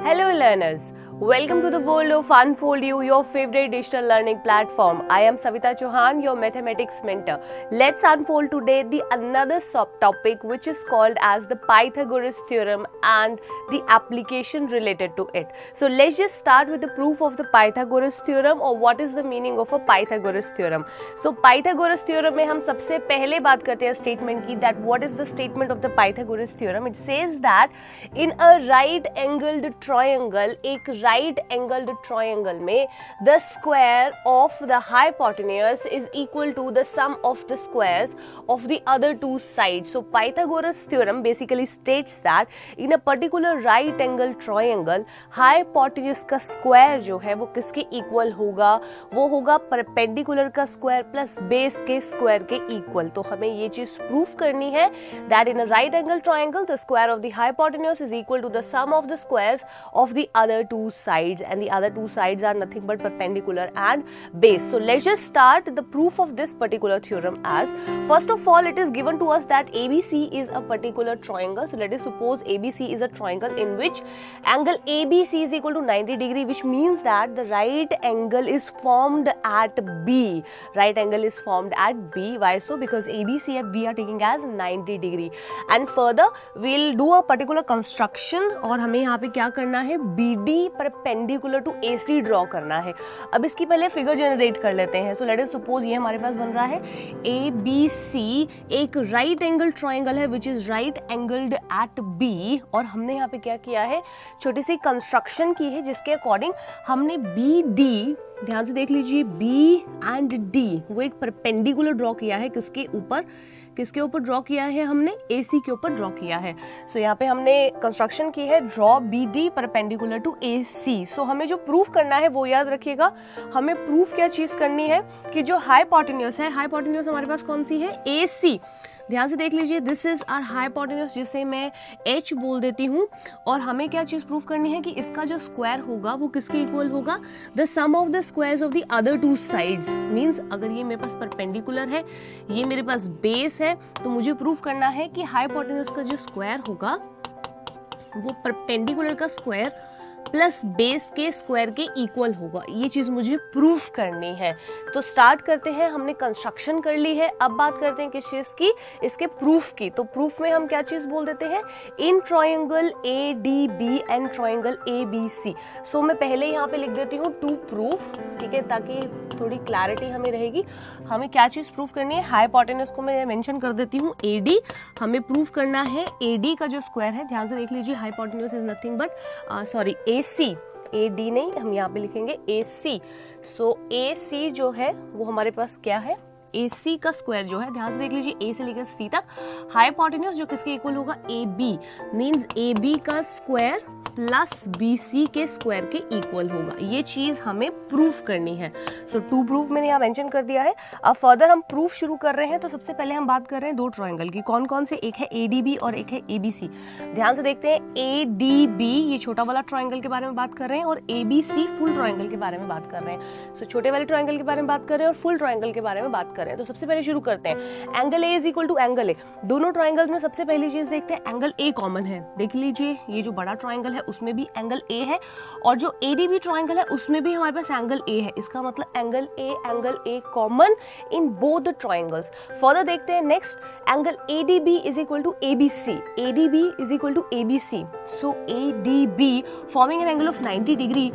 Hello learners, welcome to the world of Unfold You, your favorite digital learning platform. I am Savita Chauhan, your mathematics mentor. Let's unfold today the another subtopic which is called as the Pythagoras theorem and the application related to it. So let's just start with the proof of the Pythagoras theorem or what is the meaning of a Pythagoras theorem. So Pythagoras theorem में हम सबसे पहले बात करते हैं statement की that what is the statement of the Pythagoras theorem. It says that in a right angled triangle, एक right angled triangle में the square of the hypotenuse is equal to the sum of the squares of the other two sides. So Pythagoras theorem basically states that in a particular right angled triangle, hypotenuse का square जो है वो किसके equal होगा, वो होगा perpendicular का square plus base के square के equal. तो हमें ये चीज proof करनी है that in a right angled triangle the square of the hypotenuse is equal to the sum of the squares of the other two sides, and the other two sides are nothing but perpendicular and base. So let's just start the proof of this particular theorem as first of all it is given to us that ABC is a particular triangle. So let us suppose ABC is a triangle in which angle ABC is equal to 90 degree, which means that the right angle is formed at B. Right angle is formed at B. Why so? Because ABC we are taking as 90 degree. And further we'll do a particular construction और हमें यहाँ पे क्या करना है, BD perpendicular to AC draw करना है. अब इसकी पहले फिगर जनरेट कर लेते हैं. सो लेट अस सपोज ये हमारे पास बन रहा है ABC एक राइट एंगल ट्राइंगल है which is right angled at B, और हमने यहाँ पे क्या किया है, छोटी सी कंस्ट्रक्शन की है जिसके अकॉर्डिंग हमने BD, ध्यान से देख लीजिए, B एंड D वो एक परपेंडिकुलर ड्रॉ किया है किसके ऊपर ड्रॉ किया है, हमने AC के ऊपर ड्रॉ किया है. सो यहाँ पे हमने कंस्ट्रक्शन की है draw BD perpendicular to AC. So हमें जो प्रूफ करना है वो याद रखिएगा, हमें प्रूफ क्या चीज करनी है कि जो हाइपोटेन्यूज है, हाइपोटेन्यूज हमारे पास कौन सी है, AC. ध्यान से देख लीजिए, दिस इज आवर हाइपोटेन्यूज जिसे मैं H बोल देती हूँ, और हमें क्या चीज प्रूफ करनी है कि इसका जो स्क्वायर होगा वो किसके इक्वल होगा, the sum of the squares of the other two sides. Means अगर ये मेरे पास परपेंडिकुलर है, ये मेरे पास बेस है, तो मुझे प्रूफ करना है कि हाइपोटेन्यूज का जो स्क्वायर होगा वो परपेंडिकुलर का स्क्वायर प्लस बेस के स्क्वायर के इक्वल होगा. ये चीज मुझे प्रूफ करनी है. तो स्टार्ट करते हैं, हमने कंस्ट्रक्शन कर ली है. अब बात करते हैं किस चीज की, इसके प्रूफ की. तो प्रूफ में हम क्या चीज बोल देते हैं, in triangle ADB and triangle ABC. सो मैं पहले यहाँ पे लिख देती हूँ टू प्रूफ, ठीक है, ताकि थोड़ी क्लैरिटी हमें रहेगी. हमें क्या चीज प्रूफ करनी है, हाइपोटेन्यूज को मैं मेंशन कर देती हूँ AD. हमें प्रूफ करना है AD का जो स्क्वायर है, ध्यान से देख लीजिए, hypotenuse is nothing but AC, AD नहीं, हम यहाँ पे लिखेंगे AC. सो AC जो है वो हमारे पास क्या है, AC का स्क्वायर जो है, ध्यान से देख लीजिए, A से लेकर C तक, हाइपोटेन्यूज जो किसके इक्वल होगा, AB. मींस AB का स्क्वायर प्लस BC के स्क्वायर के इक्वल होगा. ये चीज हमें प्रूफ करनी है. सो टू प्रूफ मैंने यहाँ मेंशन कर दिया है. अब फर्दर हम प्रूफ शुरू कर रहे हैं. तो सबसे पहले हम बात कर रहे हैं दो ट्रायंगल की. कौन कौन से, एक है ADB और एक है ABC. ध्यान से देखते हैं, ADB ये छोटा वाला ट्रायंगल के बारे में बात कर रहे हैं और ABC फुल ट्रायंगल के बारे में बात कर रहे हैं. सो छोटे वाले ट्रायंगल के बारे में बात कर रहे हैं और फुल ट्रायंगल के बारे में बात कर रहे हैं. तो सबसे पहले शुरू करते हैं, angle A is equal to angle A. दोनों ट्रायंगल्स में सबसे पहली चीज देखते हैं, एंगल A कॉमन है. देख लीजिए, ये जो बड़ा ट्रायंगल है उसमें भी एंगल A है, और जो ADB ट्रायंगल है उसमें भी हमारे पास एंगल A है. इसका मतलब angle A common in both the triangles. Further देखते हैं next, angle ADB is equal to ABC. ADB is equal to ABC. So ADB forming an angle of 90 degree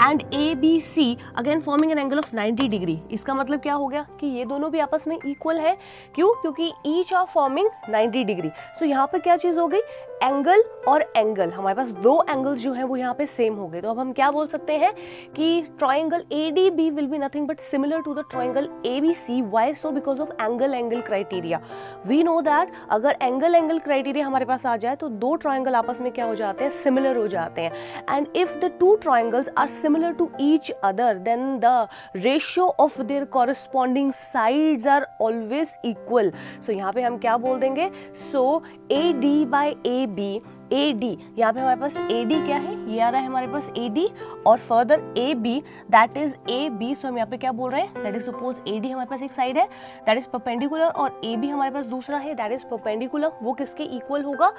and ABC again forming an angle of 90 degree. इसका मतलब क्या हो गया कि ये दोनों भी आपस में इक्वल है. क्यों? क्योंकि ईच आर फॉर्मिंग 90 डिग्री. सो यहाँ पे क्या चीज हो गई, एंगल और एंगल, हमारे पास दो एंगल्स जो हैं वो यहाँ पे सेम हो गए. तो अब हम क्या बोल सकते हैं कि triangle ADB will be nothing but similar to the triangle ABC. Why so? Because of angle criteria. We know that अगर एंगल क्राइटेरिया हमारे पास आ जाए तो दो ट्राइंगल आपस में क्या हो जाते हैं, सिमिलर हो जाते हैं. And if the two triangles are similar to each other then the ratio of their corresponding sides are always equal. So यहाँ पे हम क्या बोल देंगे, सो AD by AB AD, यहाँ पे हमारे पास AD क्या है, ये आ रहा है हमारे पास AD, और further AB that is AB, सो हम यहाँ पे क्या बोल रहे हैं, दैट इज सपोज AD हमारे पास एक साइड है दैट इज परपेंडिकुलर, और AB हमारे पास दूसरा है दैट इज परपेंडिकुलर, वो किसके इक्वल होगा,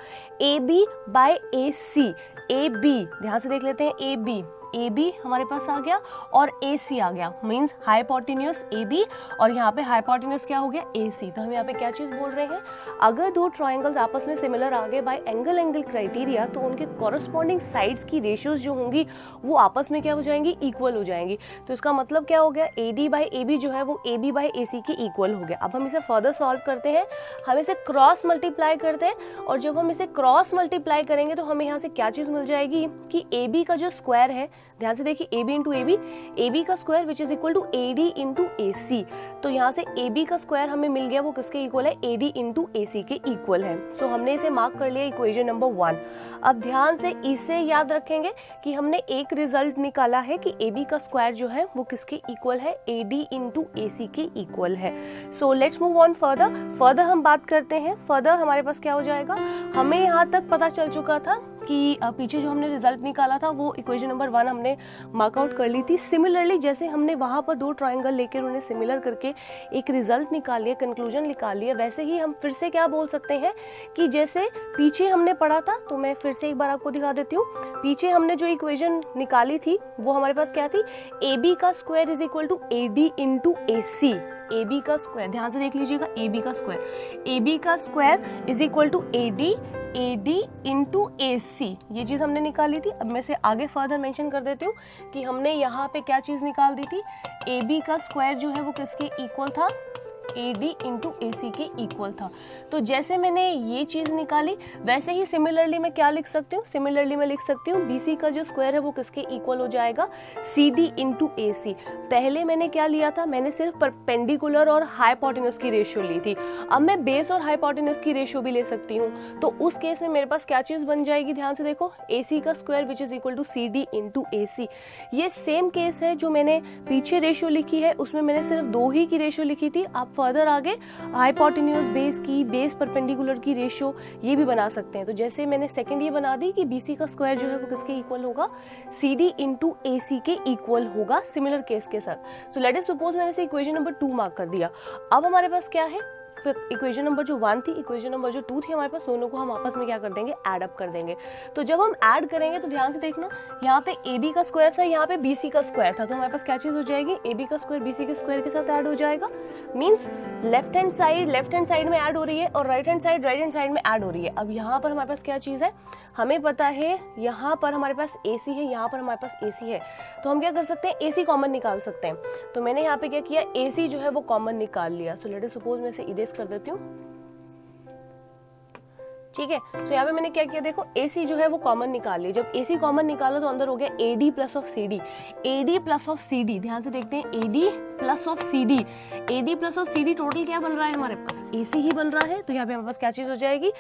AB बाय AC। AB ध्यान से देख लेते हैं, AB हमारे पास आ गया और AC आ गया, मींस हाइपोटेन्यूज AB, और यहाँ पे हाइपोटेन्यूज क्या हो गया, AC। तो हम यहाँ पे क्या चीज बोल रहे हैं, अगर दो ट्रायंगल्स आपस में सिमिलर आ गए बाय एंगल क्राइटेरिया, तो उनके कॉरस्पॉन्डिंग साइड्स की रेशियोज जो होंगी वो आपस में क्या हो जाएंगी, इक्वल हो जाएंगी। तो इसका मतलब क्या हो गया, AD बाय AB जो है वो AB बाय AC के इक्वल हो गया। अब हम इसे फर्दर सॉल्व करते हैं, हम इसे क्रॉस मल्टीप्लाई करते हैं, और जब हम इसे क्रॉस मल्टीप्लाई करेंगे तो हमें यहाँ से क्या चीज मिल जाएगी कि AB का जो स्क्वायर है, ध्यान से देखिए AB इंटू AB का square which is equal to AD into AC। तो यहाँ से AB का स्क्वायर हमें मिल गया, वो किसके इक्वल है, AD इंटू AC के इक्वल है। सो हमने इसे मार्क कर लिया इक्वेशन नंबर 1। अब ध्यान से इसे याद रखेंगे कि हमने एक रिजल्ट निकाला है कि AB का स्क्वायर जो है वो किसके इक्वल है, AD इंटू AC के इक्वल है। So let's move on further हम बात करते हैं। फर्दर हमारे पास क्या हो जाएगा, हमें यहाँ तक पता चल चुका था कि पीछे जो हमने रिजल्ट निकाला था वो इक्वेशन नंबर 1 हमने मार्कआउट कर ली थी। सिमिलरली जैसे हमने वहाँ पर दो ट्रायंगल लेकर उन्हें सिमिलर करके एक रिजल्ट निकाल लिया, कंक्लूजन निकाल लिया, वैसे ही हम फिर से क्या बोल सकते हैं कि जैसे पीछे हमने पढ़ा था, तो मैं फिर से एक बार आपको दिखा देती हूँ। पीछे हमने जो इक्वेशन निकाली थी वो हमारे पास क्या थी, AB का square is equal to AD into AC। AB का स्क्वायर ध्यान से देख लीजिएगा, AB का square is equal to AD into AC, ये चीज हमने निकाली थी। अब मैं से आगे फर्दर मेंशन कर देती हूँ कि हमने यहाँ पे क्या चीज निकाल दी थी, AB का स्क्वायर जो है वो किसके इक्वल था, AD इंटू AC के इक्वल था। तो जैसे मैंने ये चीज निकाली वैसे ही सिमिलरली मैं क्या लिख सकती हूँ, सिमिलरली मैं लिख सकती हूँ BC का जो स्क्वायर है वो किसके इक्वल हो जाएगा, CD इंटू AC। पहले मैंने क्या लिया था, मैंने सिर्फ परपेंडिकुलर और हाइपोटेन्यूज की रेशियो ली थी। अब मैं बेस और हाइपोटेन्यूज की रेशियो भी ले सकती हूँ। तो उस केस में मेरे पास क्या चीज बन जाएगी, ध्यान से देखो, AC का square which is equal to CD into AC। ये सेम केस है जो मैंने पीछे रेशियो लिखी है, उसमें मैंने सिर्फ 2 ही की रेशियो लिखी थी। आप फर्दर आगे हाइपोटेन्यूज बेस की, बेस परपेंडिकुलर की रेशियो ये भी बना सकते हैं। तो जैसे मैंने सेकंड ये बना दी कि BC का स्क्वायर जो है वो किसके इक्वल होगा, CD इंटू AC के इक्वल होगा सिमिलर केस के साथ। सो लेट अस सपोज मैंने इसे इक्वेशन नंबर 2 मार्क कर दिया। अब हमारे पास क्या है, फिर इक्वेशन नंबर जो 1 थी, इक्वेशन नंबर जो 2 थी, हमारे पास दोनों को हम आपस में क्या कर देंगे, ऐड अप कर देंगे। तो जब हम ऐड करेंगे तो ध्यान से देखना, यहाँ पे AB का स्क्वायर था, यहाँ पे BC का स्क्वायर था, तो हमारे पास क्या चीज हो जाएगी, AB का स्क्वायर BC के स्क्वायर के साथ ऐड हो जाएगा। मींस लेफ्ट हैंड साइड में ऐड हो रही है और राइट हैंड साइड में ऐड हो रही है। अब यहाँ पर हमारे पास क्या चीज है, हमें पता है यहाँ पर हमारे पास AC है, यहाँ पर हमारे पास AC है, तो हम क्या कर सकते हैं, AC कॉमन निकाल सकते हैं। तो मैंने यहाँ पे क्या किया, AC जो है वो कॉमन निकाल लिया। सो लेट अस सपोज मैं इसे इरेज कर देती हूँ, ठीक है। सो यहाँ पे मैंने क्या किया, देखो AC जो है वो कॉमन निकाल लिया। जब AC कॉमन निकाला तो अंदर हो गया AD plus of CD, AD plus of CD। ध्यान से देखते हैं, AD plus of CD, AD plus of CD total क्या बन रहा है हमारे पास, AC ही बन रहा है। तो यहाँ पे हमारे पास क्या चीज हो जाएगी,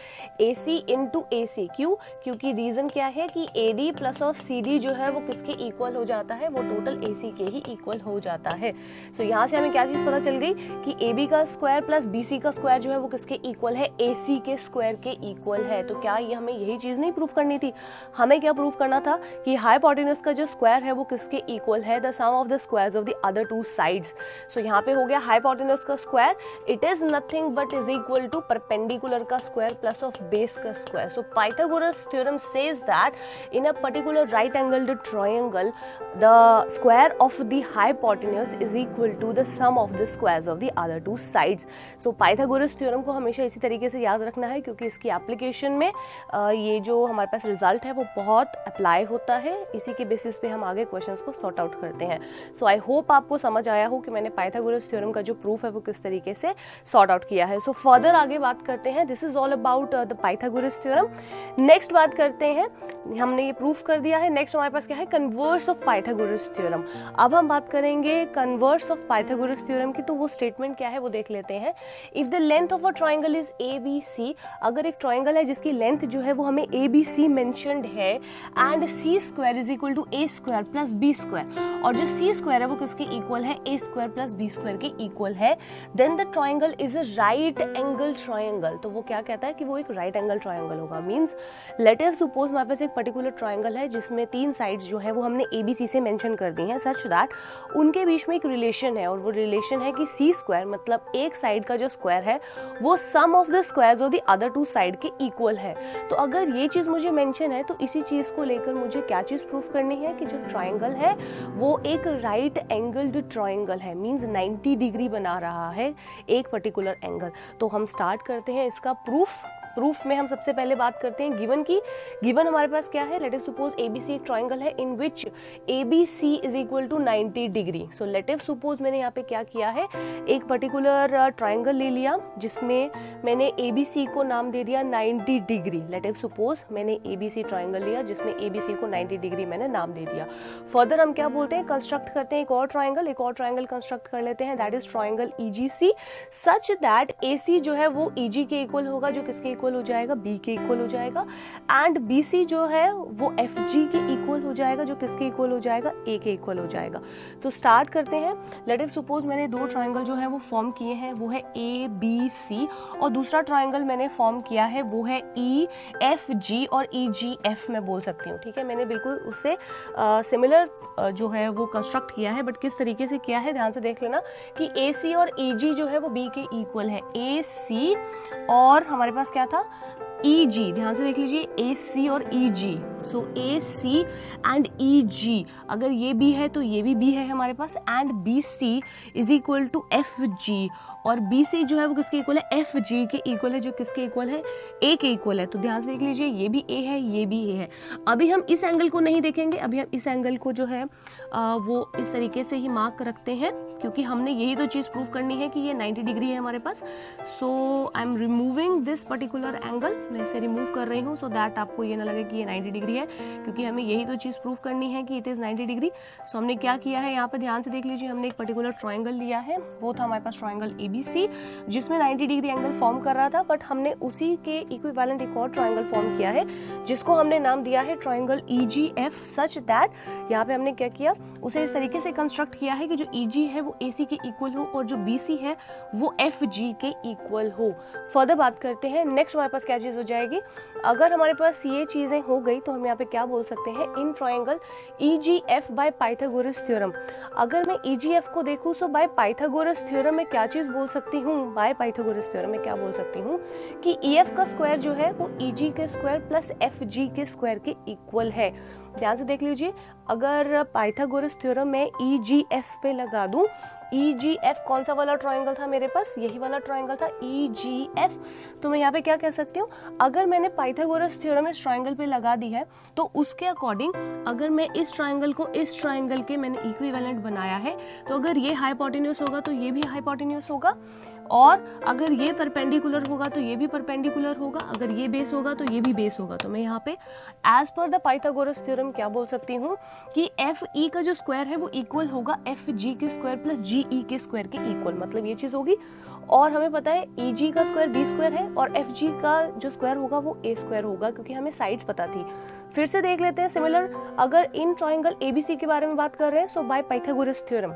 AC इंटू AC। क्यों, क्योंकि रीजन क्या है कि AD प्लस ऑफ CD जो है वो किसके इक्वल हो जाता है, वो टोटल AC के ही इक्वल हो जाता है। सो यहाँ से हमें क्या चीज पता चल गई कि AB का स्क्वायर प्लस BC का स्क्वायर जो है वो किसके इक्वल है, AC के स्क्वायर के इक्वल है। तो क्या ये हमें यही चीज नहीं प्रूफ करनी थी, हमें क्या प्रूफ करना था कि हाइपोटेन्यूज का जो स्क्वायर है वो किसके इक्वल है, the sum of the squares of the other two sides. So यहाँ पे हो गया हाइपोटेन्यूज का square, it is nothing but is equal to perpendicular का स्क्वायर प्लस ऑफ बेस का square. So Pythagoras theorem says that in a particular right angled triangle the square of the hypotenuse is equal to the sum of the squares of the other two sides. So Pythagoras theorem को हमेशा इसी तरीके से याद रखना है, क्योंकि इसकी एप्लीकेशन में ये जो हमारे पास रिजल्ट है वो बहुत अप्लाई होता है। इसी के बेसिस पे हम आगे क्वेश्चंस को सॉर्ट आउट करते हैं। सो आई होप आपको समझ आया हो कि मैंने पाइथागोरस थ्योरम का जो प्रूफ है वो किस तरीके से सॉर्ट आउट किया है। सो फर्दर आगे बात करते हैं, this is all about the Pythagoras theorem. Next बात करते हैं, हमने ये प्रूफ कर दिया है, नेक्स्ट हमारे पास क्या है, कन्वर्स ऑफ पाइथागोरस थ्योरम। अब हम बात करेंगे कन्वर्स ऑफ पाइथागोरस थ्योरम की। तो वो स्टेटमेंट क्या है वो देख लेते हैं। If the length of a triangle is ABC, अगर एक ट्रायंगल है जिसकी लेंथ जो है वो हमें ABC मेंशन्ड है, and C square is equal to A square plus B square, और जो C स्क्वायर है वो किसके इक्वल है, A square plus b square के इक्वल है, then the triangle is a right angle triangle. तो वो क्या कहता है कि वो एक राइट एंगल ट्राइंगल होगा। मींस लेट अस सपोज हमारे पास एक पर्टिकुलर ट्राइंगल है जिसमें 3 साइड्स जो है वो हमने ABC से मेंशन कर दी हैं, सच दैट उनके बीच में एक रिलेशन है, और वो रिलेशन है कि सी स्क्वायर मतलब एक साइड का जो स्क्वायर है वो sum of the squares of the other 2 side के इक्वल है। तो अगर ये चीज मुझे मेंशन है तो इसी चीज को लेकर मुझे क्या चीज प्रूफ करनी है कि जो ट्राइंगल है वो एक राइट एंगल्ड ट्राइंगल है, मींस 90 डिग्री बना रहा है एक पर्टिकुलर एंगल। तो हम स्टार्ट करते हैं इसका प्रूफ में हम सबसे पहले बात करते हैं गिवन की। गिवन हमारे पास क्या है, लेट अस सपोज ABC एक ट्राइंगल है in which ABC is equal to 90 degree. So let us suppose मैंने यहाँ पे क्या किया है, एक पर्टिकुलर ट्राइंगल ले लिया जिसमें मैंने ABC को नाम दे दिया 90 डिग्री। लेट अस सपोज मैंने ABC ट्राइंगल लिया जिसमें ABC को 90 डिग्री मैंने नाम दे दिया। फर्दर हम क्या बोलते हैं, कंस्ट्रक्ट करते हैं एक और ट्राइंगल कंस्ट्रक्ट कर लेते हैं, that is triangle EGC such that AC जो है वो EG के इक्वल होगा, जो किसके इक्वल हो जाएगा, B के इक्वल हो जाएगा, एंड BC जो है वो FG के इक्वल हो जाएगा, जो किसके इक्वल हो जाएगा, A के इक्वल हो जाएगा। तो स्टार्ट करते हैं। लेट अस सपोज मैंने 2 ट्राइंगल जो है वो फॉर्म किए हैं, वो है ABC, और दूसरा ट्राइंगल मैंने फॉर्म किया है वो है EFG और EGF मैं बोल सकती हूँ। ठीक है, मैंने बिल्कुल उससे सिमिलर जो है वो कंस्ट्रक्ट किया है, बट किस तरीके से किया है ध्यान से देख लेना कि AC और EG जो है वो B के इक्वल है। AC और हमारे पास क्या था, EG, ध्यान से देख लीजिए AC और EG। So AC and EG, अगर ये B है तो ये भी B है हमारे पास, and BC is equal to FG, और BC जो है वो किसके इक्वल है, FG के इक्वल है, जो किसके इक्वल है, A के इक्वल है। तो ध्यान से देख लीजिए ये भी A है, ये भी A है। अभी हम इस एंगल को नहीं देखेंगे, अभी हम इस एंगल को जो है वो इस तरीके से ही मार्क रखते हैं, क्योंकि हमने यही तो चीज़ प्रूव करनी है कि ये 90 डिग्री है हमारे पास। So I am removing this particular angle, मैं इसे रिमूव कर रही हूँ सो दैट आपको ये ना लगे कि ये 90 डिग्री है, क्योंकि हमें यही तो चीज़ प्रूव करनी है कि इट इज़ 90 डिग्री। सो हमने क्या किया है, यहाँ पर ध्यान से देख लीजिए, हमने एक पर्टिकुलर ट्राइंगल लिया है, वो था हमारे पास ट्राइंगल ABC जिसमें 90 डिग्री एंगल फॉर्म कर रहा था, बट हमने उसी के इक्विवेलेंट एक और ट्राइंगल फॉर्म किया है जिसको हमने नाम दिया है ट्राइंगल EGF सच दैट यहाँ पे हमने क्या किया, उसे इस तरीके से कंस्ट्रक्ट किया है कि जो EG है वो AC के इक्वल हो और जो BC है वो FG के इक्वल हो। फर्दर बात करते हैं, नेक्स्ट हमारे पास क्या चीज़ हो जाएगी, अगर हमारे पास ये चीज़ें हो गई तो हम यहाँ पे क्या बोल सकते हैं, in triangle EGF bye Pythagoras theorem. अगर मैं EGF को देखूँ सो बाय पाइथागोरस थ्योरम में क्या चीज़ बोल सकती हूँ, बाय पाइथागोरस थ्योरम में क्या बोल सकती हूँ कि EF का स्क्वायर जो है वो EG के स्क्वायर प्लस FG के स्क्वायर के इक्वल है। ध्यान से देख लीजिए, अगर पाइथागोरस थ्योरम में EGF पे लगा दूं, EGF कौन सा वाला ट्राइंगल था मेरे पास, यही वाला ट्राइंगल था EGF। तो मैं यहाँ पे क्या कह सकती हूँ, अगर मैंने पाइथागोरस थ्योरम इस ट्राइंगल पे लगा दी है तो उसके अकॉर्डिंग अगर मैं इस ट्राइंगल को इस ट्राइंगल के मैंने इक्विवेलेंट बनाया है, तो अगर ये हाइपोटेन्यूस होगा तो ये भी हाइपोटेन्यूस होगा, और अगर ये परपेंडिकुलर होगा तो ये भी परपेंडिकुलर होगा, अगर ये बेस होगा तो ये भी बेस होगा। तो मैं यहाँ पे as per the Pythagoras theorem क्या बोल सकती हूँ कि FE का जो स्क्वायर है वो इक्वल होगा FG के स्क्वायर प्लस GE के स्क्वायर के इक्वल, मतलब ये चीज़ होगी। और हमें पता है EG का स्क्वायर B स्क्वायर है और FG का जो स्क्वायर होगा वो A स्क्वायर होगा, क्योंकि हमें साइड्स पता थी। फिर से देख लेते हैं सिमिलर, अगर इन ट्राइंगल ABC के बारे में बात कर रहे हैं सो बाय पाइथागोरस थ्योरम,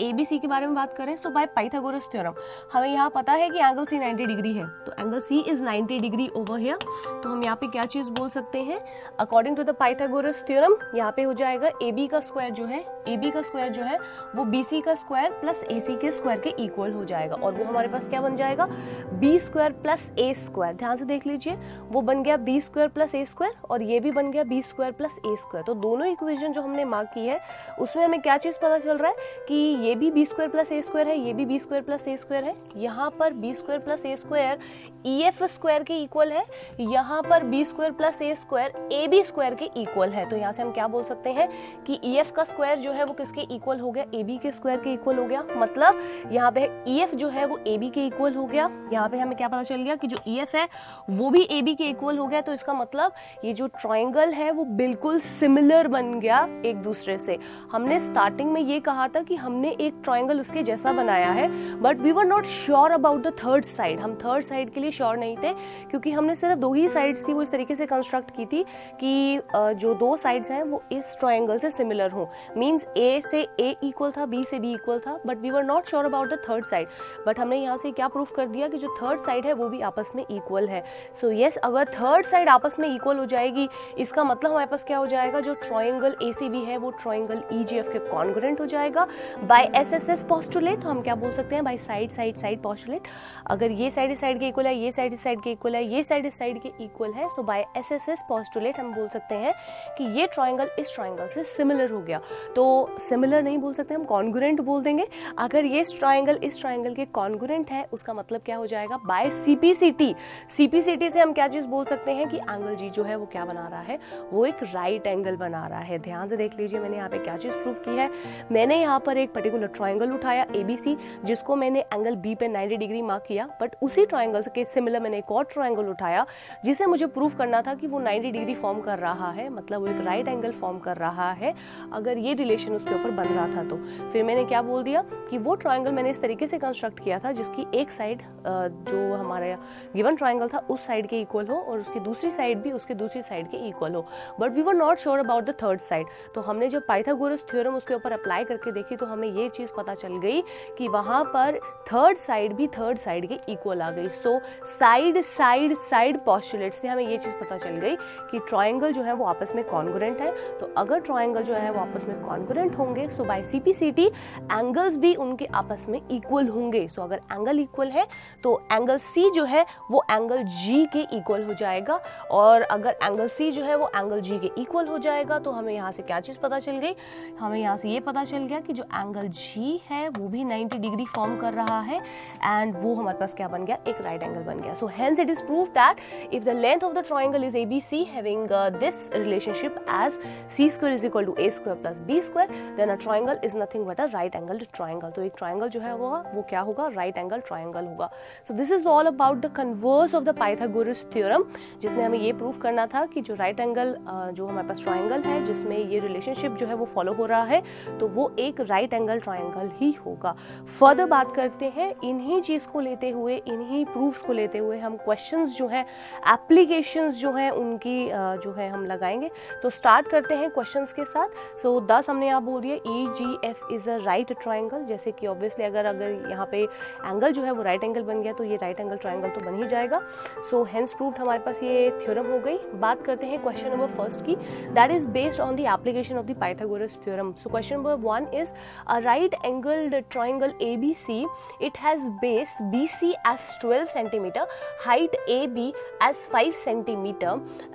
ABC के बारे में बात करें सो बाय पाइथागोरस थ्योरम हमें यहाँ पता है कि एंगल C 90 डिग्री है, तो angle C is 90 degree over here. तो हम यहाँ पे क्या चीज़ बोल सकते हैं, according to the Pythagoras theorem यहाँ पे हो जाएगा AB का स्क्वायर जो है, AB का स्क्वायर जो है वो BC का स्क्वायर प्लस AC के स्क्वायर के इक्वल हो जाएगा, और वो हमारे पास क्या बन जाएगा, B square plus A square. ध्यान से देख लीजिए, वो बन गया B square plus A square और ये भी बन गया B square plus A square. तो दोनों इक्वेशन जो हमने मार्क की है उसमें हमें क्या चीज़ पता चल रहा है कि ये भी B square plus A square है, ये भी B square plus A square है, यहाँ पर B square plus A square EF square के इक्वल है, यहाँ पर B square plus A square AB square के इक्वल है। तो यहाँ से हम क्या बोल सकते हैं कि EF का स्क्वायर जो है वो किसके इक्वल हो गया, AB के स्क्वायर के इक्वल हो गया, मतलब यहाँ पे EF जो है वो AB के इक्वल हो गया। यहाँ पे हमें क्या पता चल गया कि जो EF है वो भी AB के इक्वल हो गया। तो इसका मतलब ये जो ट्राइंगल है वो बिल्कुल सिमिलर बन गया एक दूसरे से। हमने स्टार्टिंग में ये कहा था कि हमने एक ट्राइंगल उसके जैसा बनाया है, but we were not sure about the third side. हम थर्ड साइड के लिए श्योर नहीं थे, क्योंकि हमने सिर्फ 2 ही साइड्स थी वो इस तरीके से कंस्ट्रक्ट की थी कि जो 2 साइड्स हैं वो इस ट्राइंगल से सिमिलर हों। मीन्स ए से ए इक्वल था, बी से बी इक्वल था, but we were not sure about the third side. But हमने यहाँ से क्या प्रूफ कर दिया कि जो थर्ड साइड है वो भी आपस में इक्वल है। सो यस, अगर थर्ड साइड आपस में इक्वल हो जाएगी, इसका मतलब हमारे पास क्या हो जाएगा, जो ट्राइंगल ACB है वो ट्राइंगल EGF के कॉन्ग्रुएंट हो जाएगा बाय SSS पोस्टुलेट। हम क्या बोल सकते हैं, by side side side postulate. अगर ये साइड इस साइड के इक्वल है, ये साइड इस साइड के इक्वल है, ये साइड इस साइड के इक्वल है, सो बाय SSS पोस्टुलेट हम बोल सकते हैं कि ये ट्राइंगल इस ट्राइंगल से सिमिलर हो गया। तो सिमिलर नहीं बोल सकते, हम कॉन्ग्रुएंट बोल देंगे। अगर ये ट्राइंगल इस ट्राइंगल के कॉन्ग्रुएंट है, उसका मतलब क्या हो जाएगा, बाय CPCT। CPCT से हम क्या चीज बोल सकते हैं कि एंगल G जो है वो क्या बना रहा है, वो एक राइट एंगल बना रहा है। ध्यान से देख लीजिए मैंने यहाँ पे क्या चीज प्रूफ की है। मैंने यहाँ पर एक पर्टिकुलर ट्राइंगल उठाया ABC, जिसको मैंने एंगल B पे 90 डिग्री मार्क किया, बट उसी ट्राइंगल के सिमिलर मैंने एक और ट्राइंगल उठाया जिसे मुझे प्रूफ करना था कि वो 90 डिग्री फॉर्म कर रहा है, मतलब वो एक राइट एंगल फॉर्म कर रहा है अगर ये रिलेशन उसके ऊपर बन रहा था। तो फिर मैंने क्या बोल दिया कि वो ट्राइंगल मैंने इस तरीके से कंस्ट्रक्ट किया था जिसकी एक साइड जो हमारा गिवन ट्राइंगल था उस साइड के इक्वल हो और उसकी दूसरी साइड भी उसके दूसरी साइड के इक्वल हो, but we were not sure about the third side. तो हमने जब पाइथागोरस थ्योरम उसके ऊपर अप्लाई करके देखी तो हमें ये चीज पता चल गई कि वहां पर थर्ड साइड भी थर्ड साइड के इक्वल आ गई। So side side side postulate से हमें ये चीज पता चल गई कि ट्राइंगल जो है वो आपस में कॉन्ग्रुएंट है। तो अगर ट्राइंगल जो है वो आपस में कॉन्ग्रुएंट होंगे, सो बाय CPCT एंगल्स भी उनके आपस में इक्वल होंगे। सो अगर एंगल इक्वल है तो एंगल C जो है वो एंगल G के इक्वल हो जाएगा, और अगर एंगल C जो है वो एंगल G के इक्वल हो जाएगा तो हमें यहाँ से क्या चीज़ पता चल गई, हमें यहाँ से ये पता चल गया कि जो एंगल G है वो भी 90 डिग्री फॉर्म कर रहा है, एंड वो हमारे पास क्या बन गया, एक राइट एंगल बन गया। So hence it is prove that if the length of the triangle is ABC having this relationship as C² is equal to A² plus B², then a triangle is nothing but a right angled triangle। तो एक triangle जो है वो क्या होगा, right angle triangle होगा। सो this is all about the converse of the Pythagoras theorem, जिसमें हमें ये प्रूफ करना था कि जो राइट एंगल जो हमारे पास ट्राइंगल है जिसमें ये रिलेशनशिप जो है वो फॉलो हो रहा है, तो वो एक राइट एंगल ट्राइंगल ही होगा। फर्दर बात करते हैं, इन्हीं चीज़ को लेते हुए, इन्हीं प्रूफ्स को लेते हुए हम क्वेश्चंस जो हैं, एप्लीकेशंस जो हैं उनकी जो है हम लगाएंगे। तो स्टार्ट करते हैं क्वेश्चंस के साथ। सो 10 हमने यहाँ बोल दिया EGF is a right triangle, जैसे कि ऑब्वियसली अगर यहाँ पे एंगल जो है वो राइट एंगल बन गया तो ये राइट एंगल ट्राइंगल तो बन ही जाएगा। सो हेंस प्रूव्ड हमारे पास ये थ्योरम हो गई। बात करते हैं क्वेश्चन नंबर फर्स्ट की, that is based on the application of the Pythagoras theorem. So question number 1 is a right angled triangle ABC, it has base BC as 12 centimeter, height AB as 5 centimeter,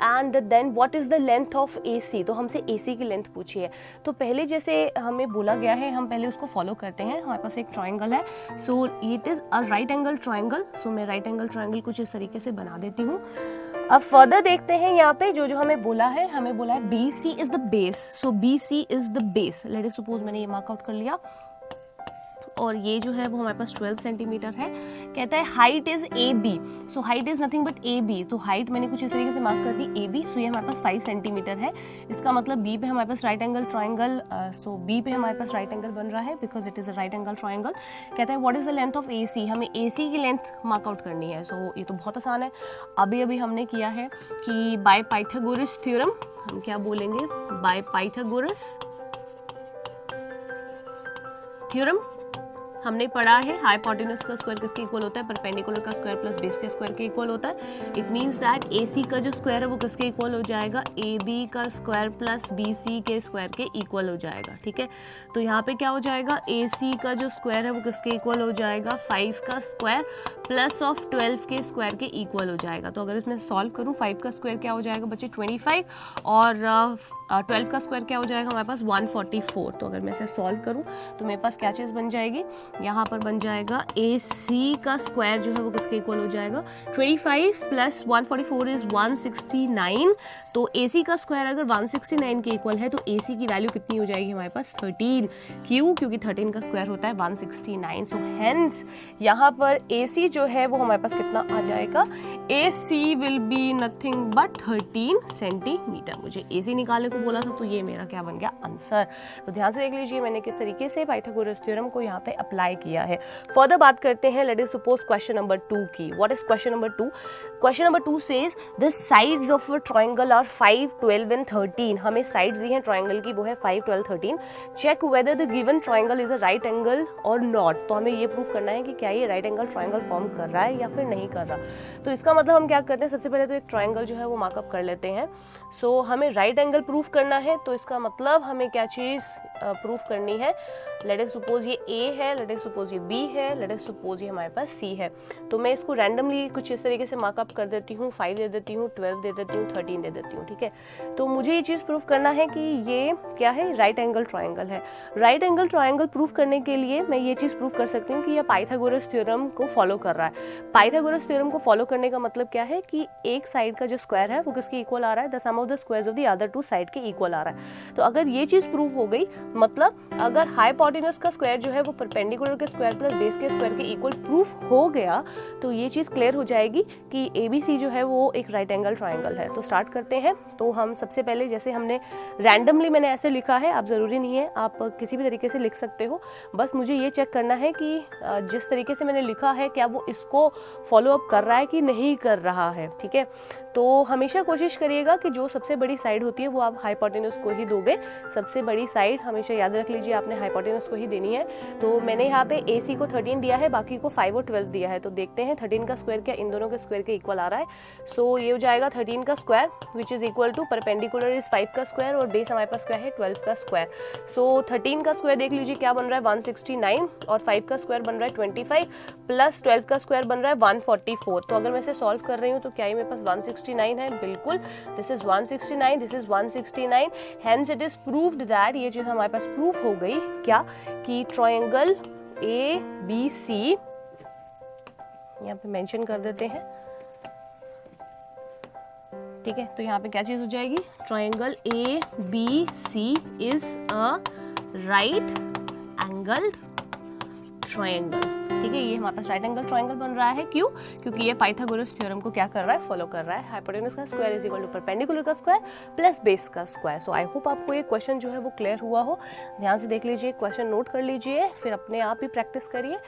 and then what is the length of AC। तो हमसे AC की length पूछी है। तो पहले जैसे हमें बोला गया है हम पहले उसको फॉलो करते हैं। हमारे पास एक ट्राइंगल है, so it is a right angle triangle. So मैं राइट एंगल ट्राइंगल कुछ इस तरीके से बना देती हूँ। अब फर्दर देखते हैं यहाँ पे जो जो हमें बोला है BC is the base. So BC is the base. Late us suppose मैंने ये मार्क आउट कर लिया, और ये जो है वो हमारे पास 12 सेंटीमीटर है। कहता है height is AB, so height is nothing but AB। तो हाइट मैंने कुछ इस तरीके से मार्क कर दी AB, सो ये हमारे पास 5 सेंटीमीटर है। इसका मतलब B पे हमारे पास राइट एंगल ट्राइंगल, सो B पे हमारे पास राइट एंगल बन रहा है because it is a right angle triangle. कहता है what is the length of AC, हमें AC की लेंथ मार्क आउट करनी है। सो ये तो बहुत आसान है, अभी हमने किया है कि बाय पाइथागोरस थ्योरम, हम क्या बोलेंगे, बाय पाइथागोरस थ्योरम हमने पढ़ा है हाइपोटेन्यूज का स्क्वायर किसके इक्वल होता है, परपेंडिकुलर का स्क्वायर प्लस बेस के स्क्वायर के इक्वल होता है। इट मींस दैट AC का जो स्क्वायर है वो किसके इक्वल हो जाएगा, AB का स्क्वायर प्लस BC के स्क्वायर के इक्वल हो जाएगा। ठीक है, तो यहाँ पे क्या हो जाएगा, AC का जो स्क्वायर है वो किसके इक्वल हो जाएगा, 5 का स्क्वायर प्लस ऑफ 12 के स्क्वायर के इक्वल हो जाएगा। तो अगर इसमें सॉल्व करूँ, 5 का स्क्वायर क्या हो जाएगा बच्चे 25, और 12 का स्क्वायर क्या हो जाएगा हमारे पास 144। तो अगर मैं इसे सॉल्व करूँ तो मेरे पास क्या चीज़ बन जाएगी, यहाँ पर बन जाएगा AC का स्क्वायर जो है वो किसके इक्वल हो जाएगा, 25 प्लस 144 इज 169। तो AC का स्क्वायर अगर 169 के इक्वल है तो AC की वैल्यू कितनी हो जाएगी हमारे पास 13। क्यों, क्योंकि 13 का स्क्वायर होता है 169। सो हेंस यहाँ पर AC जो है वो हमारे पास कितना आ जाएगा, AC will be nothing but 13 centimetre. मुझे AC निकालने को बोला था, तो ये मेरा क्या बन गया आंसर। तो ध्यान से देख लीजिए मैंने किस तरीके से पाइथागोरस थ्योरम को यहाँ पे अप्लाई किया है। फर्दर बात करते हैं, let us suppose question number 2 की। What is question number 2? Question number 2 says the sides of a triangle are 5, 12 and 13। हमें साइड्स दी हैं ट्रायंगल की, वो है 5, 12, 13। Check whether the given triangle is a right angle और नॉट। तो हमें ये प्रूव करना है कि क्या ये राइट एंगल ट्रायंगल फॉर्म कर रहा है या फिर नहीं कर रहा। तो इसका मतलब हम क्या करते हैं, सबसे पहले तो एक ट्रायंगल जो है वो मार्कअप कर लेते हैं। सो हमें राइट एंगल प्रूफ करना है, तो इसका मतलब हमें क्या चीज़ प्रूफ करनी है। लेट अस सपोज ये A है, लेट अस सपोज ये B है, लेट अस सपोज ये हमारे पास C है। तो मैं इसको रैंडमली कुछ इस तरीके से मार्कअप कर देती हूँ, 5 दे देती हूँ, 12 दे देती हूँ, 13 दे देती हूँ, ठीक है। तो मुझे ये चीज़ प्रूफ करना है कि ये क्या है, राइट एंगल ट्रायंगल है। राइट एंगल ट्रायंगल प्रूफ करने के लिए मैं ये चीज़ प्रूफ कर सकती हूँ कि यह पाइथागोरस थ्योरम को फॉलो कर रहा है। पाइथागोरस थ्योरम को फॉलो करने का मतलब क्या है कि एक साइड का जो स्क्वायर है वो किसके इक्वल आ रहा है, the sum of the squares of the other two side के इक्वल आ रहा है। तो अगर ये चीज़ प्रूव हो गई, मतलब अगर हाइपोटेन्यूज का स्क्वायर जो है वो परपेंडिकुलर के स्क्वायर प्लस बेस के स्क्वायर के इक्वल प्रूफ हो गया, तो ये चीज़ क्लियर हो जाएगी कि ABC जो है वो एक राइट एंगल ट्रायंगल है। तो स्टार्ट करते हैं। तो हम सबसे पहले, जैसे हमने रैंडमली मैंने ऐसे लिखा है, आप ज़रूरी नहीं है आप किसी भी तरीके से लिख सकते हो, बस मुझे ये चेक करना है कि जिस तरीके से मैंने लिखा है क्या वो इसको फॉलो अप कर रहा है कि नहीं कर रहा है, ठीक है। तो हमेशा कोशिश करिएगा कि जो सबसे बड़ी साइड होती है वो आप हाइपोटेन्यूज को ही दोगे। सबसे बड़ी साइड हमेशा याद रख लीजिए, आपने हाइपोटेन्यूज को ही देनी है। तो मैंने यहाँ पे AC को 13 दिया है, बाकी को 5 और 12 दिया है। तो देखते हैं 13 का स्क्वायर क्या इन दोनों के स्क्वायर के इक्वल आ रहा है। सो ये हो जाएगा 13 का square which is equal to perpendicular is 5 का स्क्वायर और बेस हमारे पास क्या है 12 का स्क्वायर। सो 13 का स्क्वायर देख लीजिए क्या बन रहा है 169 और 5 का स्क्वायर बन रहा है 25 प्लस 12 का स्क्वायर बन रहा है 144। तो अगर मैं इसे सॉल्व कर रही हूँ तो क्या ये मेरे पास 169 है, बिल्कुल। This is 169, this is 169, hence it is proved that, ये चीज हमारे पास प्रूफ हो गई क्या कि ट्रायंगल ABC, यहाँ पे मेंशन कर देते हैं, ठीक है। तो यहाँ पे क्या चीज हो जाएगी, triangle ABC is a right angled triangle, ठीक है। ये हमारे पास राइट एंगल ट्रायंगल बन रहा है, क्यों? क्योंकि ये पाइथागोरस थ्योरम को क्या कर रहा है, फॉलो कर रहा है। हाइपोटेन्यूज का square is equal to perpendicular का स्क्वायर प्लस बेस का स्क्वायर। सो आई होप आपको ये क्वेश्चन जो है वो क्लियर हुआ हो। ध्यान से देख लीजिए, क्वेश्चन नोट कर लीजिए, फिर अपने आप ही प्रैक्टिस करिए।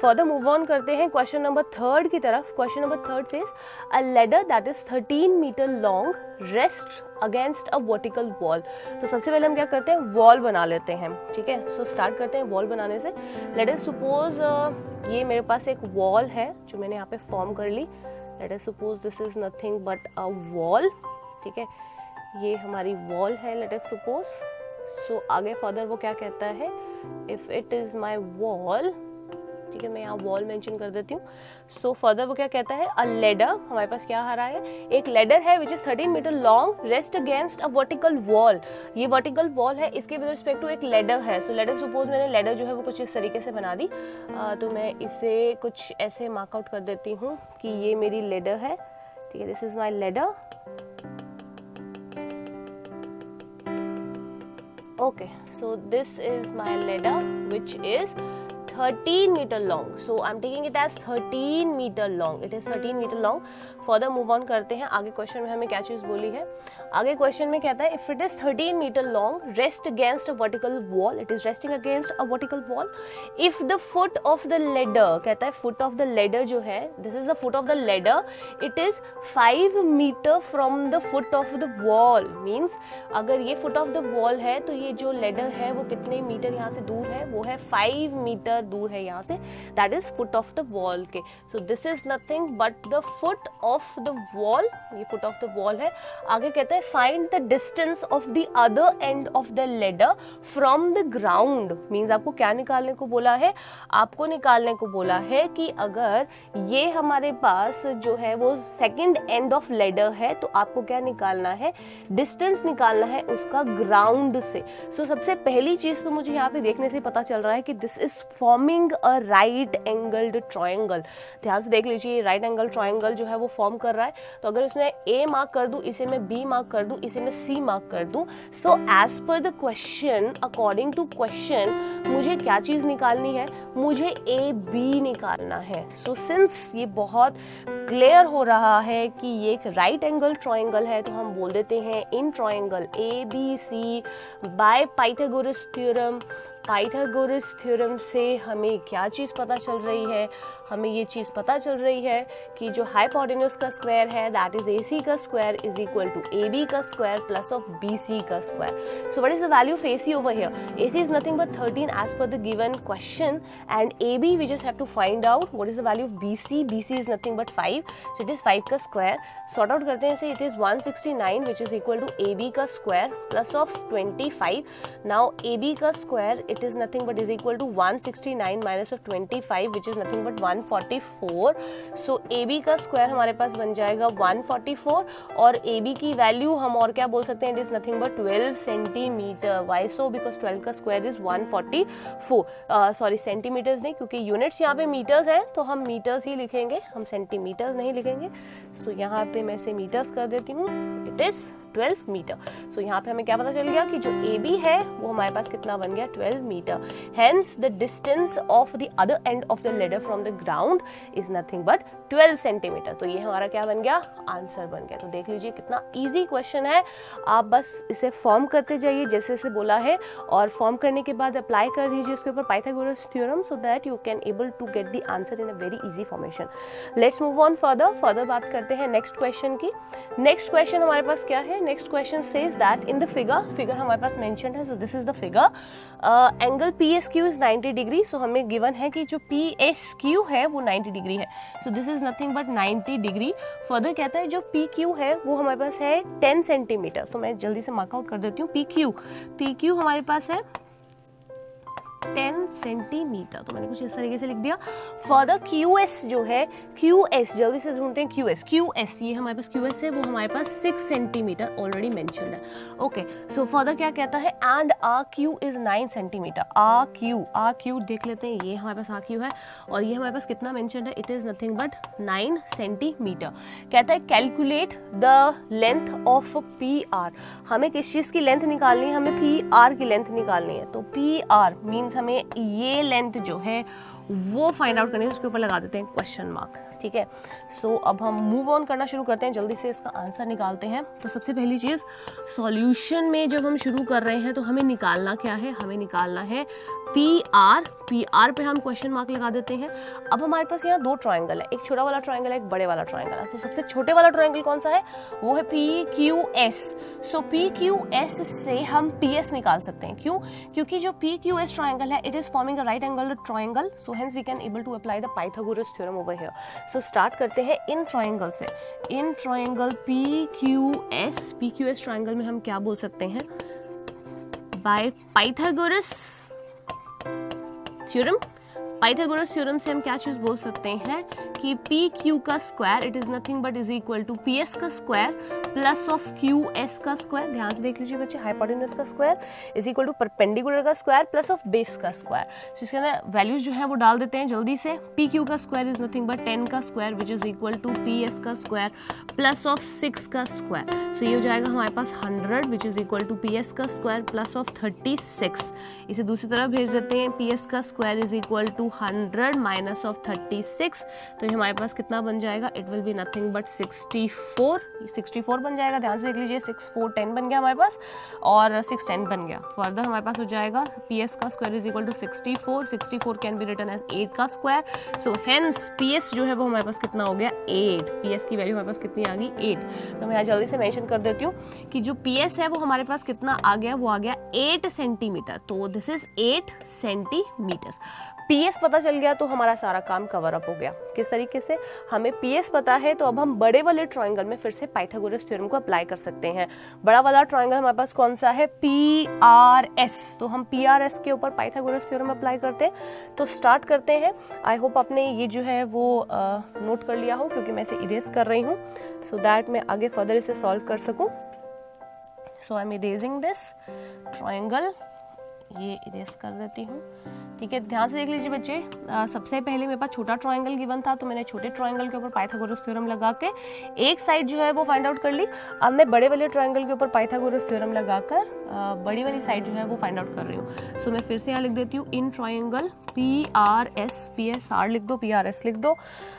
फर्दर मूव ऑन करते हैं क्वेश्चन नंबर 3 की तरफ। Question number 3 says a ladder that is 13 metre long rest against a vertical wall. तो सबसे पहले हम क्या करते हैं, वॉल बना लेते हैं, ठीक है। सो स्टार्ट करते हैं वॉल बनाने से। लेट अस सपोज ये मेरे पास एक वॉल है जो मैंने यहाँ पे फॉर्म कर ली। Let us suppose this is nothing but a wall, ठीक है। ये हमारी वॉल है, लेट अस सपोज। सो आगे फर्दर वो क्या कहता है, if it is my wall, ठीक है, मैं यहाँ वॉल मेंशन कर देती हूँ। सो फर्दर वो क्या कहता है, अ लेडर, हमारे पास क्या आ रहा है, एक लेडर है which is 13 metre long rest against a vertical wall. ये वर्टिकल वॉल है, इसके विद रिस्पेक्ट टू एक लेडर है। सो लेडर सपोज मैंने लेडर जो है वो कुछ इस तरीके से बना दी। तो मैं इसे कुछ ऐसे मार्कआउट कर देती हूँ कि ये मेरी लेडर है, ठीक है। This is my ladder, okay, so this is my ladder which is 13 meter long. So I'm taking it as 13 meter long. It is 13 meter long. Further move on करते हैं। आगे क्वेश्चन में हमें क्या चीज बोली है, आगे क्वेश्चन में कहता है if it is 13 meter long rest against a vertical wall, it is resting against a vertical wall. If the foot of the ladder, कहता है foot of the ladder जो है, this is the foot of the ladder, it is 5 meter from the foot of the wall. Means अगर ये foot of the wall है तो ये जो ladder है वो कितने मीटर यहाँ से दूर है, वो है 5 मीटर दूर है यहाँ से, that is foot of the wall के। So this is nothing but the foot of the wall, ये foot of the wall है। आगे कहता है find the distance of the other end of the ladder from the ground। Means आपको क्या निकालने को बोला है, आपको निकालने को बोला है कि अगर ये हमारे पास जो है वो सेकंड एंड ऑफ लेडर है तो आपको क्या निकालना है, डिस्टेंस निकालना है उसका ग्राउंड से। सो सबसे पहली चीज तो मुझे यहाँ पे देखने से पता चल रहा है कि this is form forming a right angled triangle. ध्यान से देख लीजिए, राइट एंगल ट्रायंगल जो है वो फॉर्म कर रहा है, तो अगर इसमें ए मार्क कर दूं, इसे मैं बी मार्क कर दूं, इसे मैं सी मार्क कर दूं, so as per the question, according to question, मुझे क्या चीज निकालनी है, मुझे ए बी निकालना है। सो सिंस ये बहुत क्लियर हो रहा है कि ये एक राइट एंगल ट्रायंगल है, तो हम बोल देते हैं in triangle A B C by Pythagoras theorem. Pythagoras theorem से हमें क्या चीज़ पता चल रही है, हमें ये चीज़ पता चल रही है कि जो हाइपोटेन्यूज का स्क्वायर है दैट इज AC का square is equal to AB का स्क्वायर प्लस ऑफ BC का square. So what is the value of AC over here? AC is nothing but 13 as per the given question, and AB we just have to find out what is the value of BC. BC is nothing but 5, so it is 5 का square. Sort out करते हैं इसे, it is 169 which is equal to AB का square plus of 25। Now AB का square it is nothing but is equal to 169 minus of 25 which is nothing but 144। So AB का square हमारे पास बन जाएगा 144, और AB की वैल्यू हम और क्या बोल सकते हैं, it is nothing but 12 centimetre. Why so? Because 12 का स्क्वायर इज 144। सॉरी, सेंटीमीटर्स नहीं, क्योंकि यूनिट्स यहाँ पे मीटर्स हैं तो हम मीटर्स ही लिखेंगे, हम सेंटीमीटर्स नहीं लिखेंगे। सो यहाँ पे मैं इसे मीटर्स कर देती हूँ, इट इज 12 मीटर। सो यहाँ पे हमें क्या पता चल गया कि जो AB है वो हमारे पास कितना बन गया, 12 metre. Hence the distance of the other end of the ladder from the ground is nothing but 12 centimetre. तो ये हमारा क्या बन गया, आंसर बन गया। तो देख लीजिए कितना इजी क्वेश्चन है, आप बस इसे फॉर्म करते जाइए जैसे जैसे बोला है, और फॉर्म करने के बाद अप्लाई कर दीजिए इसके ऊपर Pythagoras theorem, so that you can able to get the answer in a very easy formation. Let's move on further बात करते हैं नेक्स्ट क्वेश्चन की। नेक्स्ट क्वेश्चन हमारे पास क्या है, next question says that in the figure हमारे पास मेंशन है, so this is the figure, angle PSQ is 90 degree. So हमें गिवन है कि जो PSQ है वो 90 डिग्री है, so this is nothing but 90 degree. Further कहता है जो PQ है वो हमारे पास है 10 सेंटीमीटर, तो मैं जल्दी से मार्कआउट कर देती हूँ। PQ हमारे पास है 10 सेंटीमीटर, तो मैंने कुछ इस तरीके से लिख दिया। फर्दर QS जो है, QS जल्दी से ढूंढते हैं, QS ये हमारे पास QS है, वो हमारे पास 6 सेंटीमीटर ऑलरेडी मेंशन्ड है। ओके, सो फर्दर क्या कहता है, and RQ is 9 centimetre. RQ देख लेते हैं, ये हमारे पास RQ है, और ये हमारे पास कितना मेंशन्ड है, it is nothing but 9 centimetre. कहता है calculate the length of PR। हमें किस चीज की लेंथ निकालनी है, हमें PR की लेंथ निकालनी है। तो PR मीन्स हमें ये लेंथ जो है वो फाइंड आउट करनी है, उसके ऊपर लगा देते हैं क्वेश्चन मार्क। ठीक है, सो अब हम मूव ऑन करना शुरू करते हैं, जल्दी से इसका आंसर निकालते हैं। तो सबसे पहली चीज, सॉल्यूशन में जब हम शुरू कर रहे हैं तो हमें निकालना क्या है, हमें निकालना है PR पे हम क्वेश्चन मार्क लगा देते हैं। अब हमारे पास यहाँ दो ट्रायंगल है, एक छोटा वाला ट्रायंगल है, एक बड़े वाला ट्रायंगल है। तो सबसे छोटे वाला ट्रायंगल कौन सा है, वो है PQS। सो PQS से हम PS निकाल सकते हैं। क्यों? क्योंकि जो PQS ट्रायंगल है it is forming a right angle triangle, so hence we can able to apply the Pythagoras theorem over here. So start करते हैं इन ट्रायंगल से। इन ट्रायंगल PQS ट्रायंगल में हम क्या बोल सकते हैं, bye Pythagoras theorem. Pythagoras theorem से हम क्या चीज बोल सकते हैं कि PQ का square it is nothing but is equal to PS का स्क्वायर प्लस ऑफ QS का स्क्वायर। ध्यान से देख लीजिए बच्चे, हाइपोटेन्यूज का square is equal to perpendicular का स्क्वायर प्लस ऑफ बेस का स्क्वायर। सो इसके अंदर वैल्यूज जो है वो डाल देते हैं जल्दी से। PQ का स्क्वायर इज नथिंग बट 10 का square which is equal to PS का स्क्वायर प्लस ऑफ 6 का स्क्वायर। सो ये हो जाएगा हमारे पास 100 which is equal to PS का स्क्वायर प्लस ऑफ 36। इसे दूसरी तरफ भेज देते हैं, PS का square is equal to 100 minus of 36, तो ये हमारे पास कितना बन जाएगा, it will be nothing but 64 बन जाएगा। ध्यान से देख लीजिए, 6 4 10 बन गया हमारे पास और 6 10 बन गया। फर्दर हमारे पास हो जाएगा PS का square is equal to 64 can be written as 8 का स्क्वायर। सो हेंस PS जो है वो हमारे पास कितना हो गया, 8। PS की वैल्यू हमारे पास कितनी आ गई, 8। तो मैं यहाँ जल्दी से मेंशन कर देती हूँ कि जो PS है वो हमारे पास कितना आ गया, वो आ गया 8 सेंटीमीटर। तो दिस इज 8 सेंटीमीटर। PS पता चल गया तो हमारा सारा काम कवर अप हो गया। किस तरीके से, हमें PS पता है तो अब हम बड़े वाले ट्रायंगल में फिर से पाइथागोरस थ्योरम को अप्लाई कर सकते हैं। बड़ा वाला ट्रायंगल हमारे पास कौन सा है, PRS। तो हम PRS के ऊपर पाइथागोरस थ्योरम अप्लाई करते हैं। तो स्टार्ट करते हैं। आई होप आपने ये जो है वो नोट कर लिया हो, क्योंकि मैं इसे इरेज कर रही हूँ सो दैट मैं आगे फर्दर इसे सॉल्व कर सकूँ। So I am erasing this triangle ये इरेज कर देती हूँ। ठीक है, ध्यान से देख लीजिए बच्चे, सबसे पहले मेरे पास छोटा ट्रायंगल गिवन था तो मैंने छोटे ट्रायंगल के ऊपर पाइथागोरस थ्योरम लगा के एक साइड जो है वो फाइंड आउट कर ली। अब मैं बड़े वाले ट्रायंगल के ऊपर पाइथागोरस थ्योरम लगाकर बड़ी वाली साइड जो है वो फाइंड आउट कर रही हूँ। सो मैं फिर से यहाँ लिख देती हूँ इन ट्रायंगल PRS लिख दो, PRS लिख दो।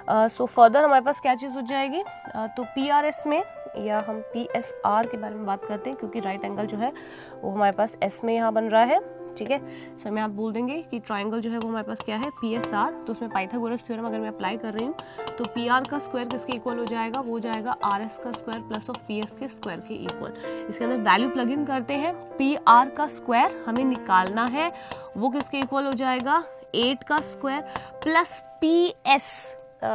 सो फर्दर हमारे पास क्या चीज़ हो जाएगी, तो PRS में, या हम PSR के बारे में बात करते हैं क्योंकि राइट एंगल जो है वो हमारे पास S में यहाँ बन रहा है। ठीक है, सो मैं आप बोल देंगे कि ट्रायंगल जो है वो हमारे पास क्या है, PSR। तो उसमें पाइथागोरस थ्योरम अगर मैं अप्लाई कर रही हूँ तो PR का स्क्वायर किसके इक्वल हो जाएगा, वो जाएगा RS का स्क्वायर प्लस ऑफ PS के स्क्वायर के इक्वल। इसके अंदर वैल्यू प्लग इन करते हैं। PR का स्क्वायर हमें निकालना है, वो किसके इक्वल हो जाएगा, 8 का square plus PS,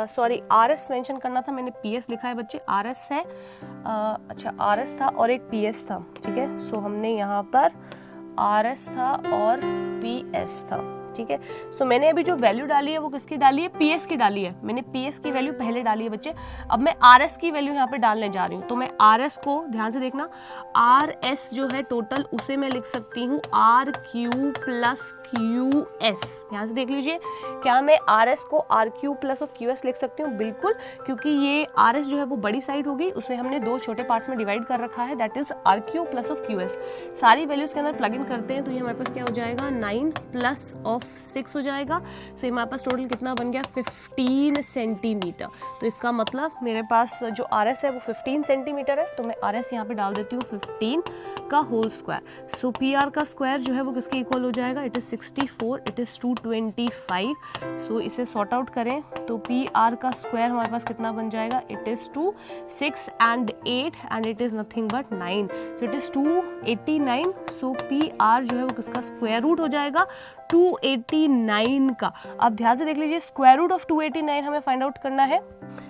sorry RS mention करना था, मैंने PS लिखा है बच्चे, RS है, अच्छा RS था और एक PS था। ठीक है, सो हमने यहाँ पर RS था और PS था। ठीक है, सो मैंने अभी जो वैल्यू डाली है वो किसकी डाली है, PS की डाली है। मैंने PS की वैल्यू पहले डाली है बच्चे, अब मैं RS की वैल्यू यहाँ पे डालने जा रही हूँ। तो मैं RS को ध्यान से देखना, RS जो है टोटल उसे मैं लिख सकती हूँ RQ प्लस QS। ध्यान से देख लीजिए, क्या मैं RS को RQ प्लस ऑफ QS लिख सकती हूँ, बिल्कुल, क्योंकि ये RS जो है वो बड़ी साइड होगी, उसे हमने दो छोटे पार्ट्स में डिवाइड कर रखा है, that is RQ plus of QS। सारी वैल्यूज के अंदर प्लग इन करते हैं तो ये हमारे पास क्या हो जाएगा, 9 प्लस ऑफ 6 हो जाएगा। सो हमारे पास टोटल कितना बन गया, 15 सेंटीमीटर। तो इसका मतलब मेरे पास जो RS है वो 15 सेंटीमीटर है, तो मैं RS यहाँ पे डाल देती हूँ 15 का होल स्क्वायर। सो PR का स्क्वायर जो है वो किसके इक्वल हो जाएगा, इट इज 64, इट इज 225। सो इसे सॉर्ट आउट करें तो PR का स्क्वायर हमारे पास कितना बन जाएगा, it is 2, 6 and 8 and it is nothing but 9, so it is 289। So PR जो है वो किसका स्क्वायर रूट हो जाएगा, 289 का। अब ध्यान से देख लीजिए, स्क्वायर रूट ऑफ 289 हमें फाइंड आउट करना है।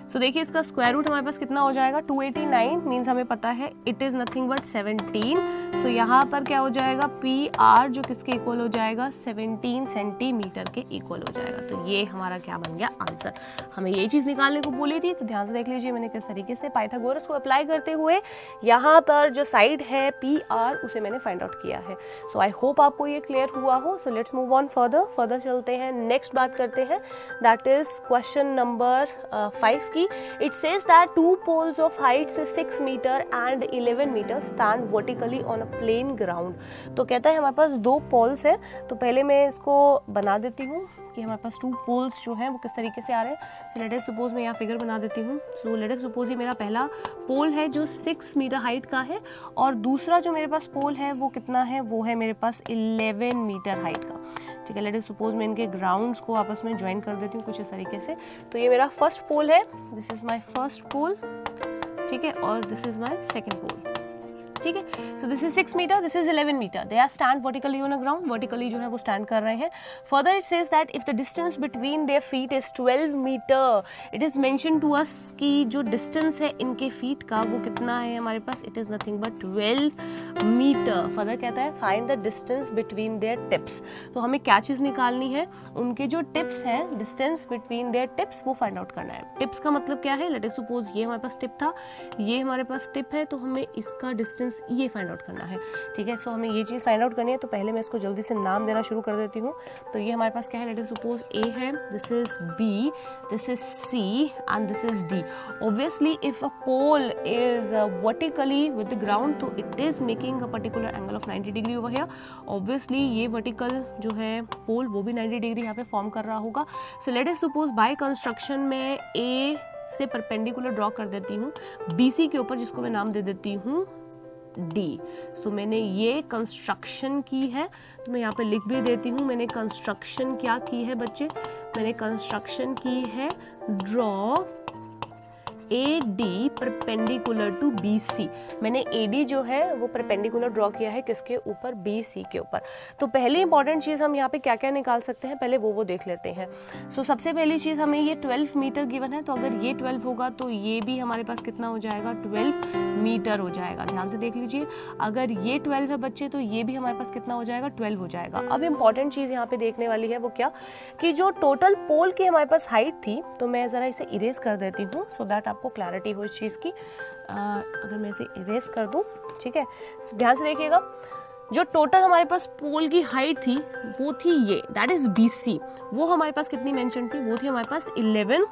सो देखिए इसका स्क्वायर रूट हमारे पास कितना हो जाएगा, 289 मीन्स हमें पता है इट इज नथिंग बट 17। सो यहाँ पर क्या हो जाएगा, PR जो किसके इक्वल हो जाएगा, 17 सेंटीमीटर के इक्वल हो जाएगा। तो ये हमारा क्या बन गया आंसर। हमें ये चीज़ निकालने को बोली थी, तो ध्यान से देख लीजिए मैंने किस तरीके से पाइथागोरस को अप्लाई करते हुए यहाँ पर जो साइड है PR उसे मैंने फाइंड आउट किया है। सो आई होप आपको ये क्लियर हुआ हो। So let's move on further चलते हैं, नेक्स्ट बात करते हैं, दैट इज क्वेश्चन नंबर 5 की। It says that two poles of heights 6 metre and 11 metre stand vertically on a plane ground. तो कहता है हमारे पास दो पोल्स हैं, तो पहले मैं इसको बना देती हूँ कि हमारे पास टू पोल्स जो हैं वो किस तरीके से आ रहे हैं। सो लेट अस सपोज मैं यहाँ फिगर बना देती हूँ। सो लेट अस सपोज ये मेरा पहला पोल है जो 6 मीटर हाइट का है, और दूसरा जो मेरे पास पोल है वो कितना है, वो है मेरे पास 11 मीटर हाइट का। ठीक है, लेट अस सपोज मैं इनके ग्राउंड्स को आपस में ज्वाइन कर देती हूँ कुछ इस तरीके से। तो ये मेरा फर्स्ट पोल है, this is my first pole, ठीक है, और this is my second pole. ठीक है, so this is 6 metre, this is 11 metre, they are stand vertically on a ground, vertically जो है वो स्टैंड कर रहे हैं। Further it says that if the distance between their feet is 12 metre, it is mention to us कि जो distance है इनके फीट का वो कितना है हमारे पास, it is nothing but 12 metre. Further कहता है find the distance between their tips. तो हमें क्या चीज निकालनी है, उनके जो टिप्स हैं, डिस्टेंस बिटवीन देयर टिप्स वो फाइंड आउट करना है। टिप्स का मतलब क्या है, लेट अस सपोज ये हमारे पास टिप था, ये हमारे पास टिप है, तो हमें इसका डिस्टेंस ये फाइंड आउट करना है। ठीक है, सो हमें ये चीज़ फाइंड आउट करनी है, तो पहले मैं इसको जल्दी से नाम देना शुरू कर देती हूँ। तो ये हमारे पास क्या है, लेट अस सपोज A है, this is B, this is C and this is D। Obviously if a pole is vertically with the ground तो it is making a particular angle of 90 degree over here. Obviously ये vertical जो है पोल वो भी 90 degree यहाँ पे form कर रहा होगा। सो let us suppose by construction में A से परपेंडिकुलर ड्रॉ कर देती हूँ BC के ऊपर, जिसको मैं नाम दे देती हूँ D। सो मैंने ये कंस्ट्रक्शन की है, तो मैं यहाँ पे लिख भी देती हूँ मैंने कंस्ट्रक्शन क्या की है बच्चे, मैंने कंस्ट्रक्शन की है draw AD perpendicular to BC। मैंने AD जो है वो परपेंडिकुलर ड्रॉ किया है किसके ऊपर, BC के ऊपर। तो पहली इंपॉर्टेंट चीज़ हम यहाँ पे क्या क्या निकाल सकते हैं, पहले वो देख लेते हैं। सो सबसे पहली चीज़ हमें ये 12 मीटर गिवन है, तो अगर ये 12 होगा तो ये भी हमारे पास कितना हो जाएगा, 12 मीटर हो जाएगा। ध्यान से देख लीजिए, अगर ये 12 है बच्चे तो ये भी हमारे पास कितना हो जाएगा, 12 हो जाएगा। अब इंपॉर्टेंट चीज़ यहाँ पे देखने वाली है वो क्या, कि जो टोटल पोल की हमारे पास हाइट थी, तो मैं ज़रा इसे इरेज कर देती हूँ सो दैट आपको क्लैरिटी हो इस चीज़ की। अगर मैं इसे इरेज कर दूँ, ठीक है, ध्यान से देखिएगा। जो टोटल हमारे पास पोल की हाइट थी वो थी ये, दैट इज BC। वो हमारे पास कितनी मेंशन थी, वो थी हमारे पास 11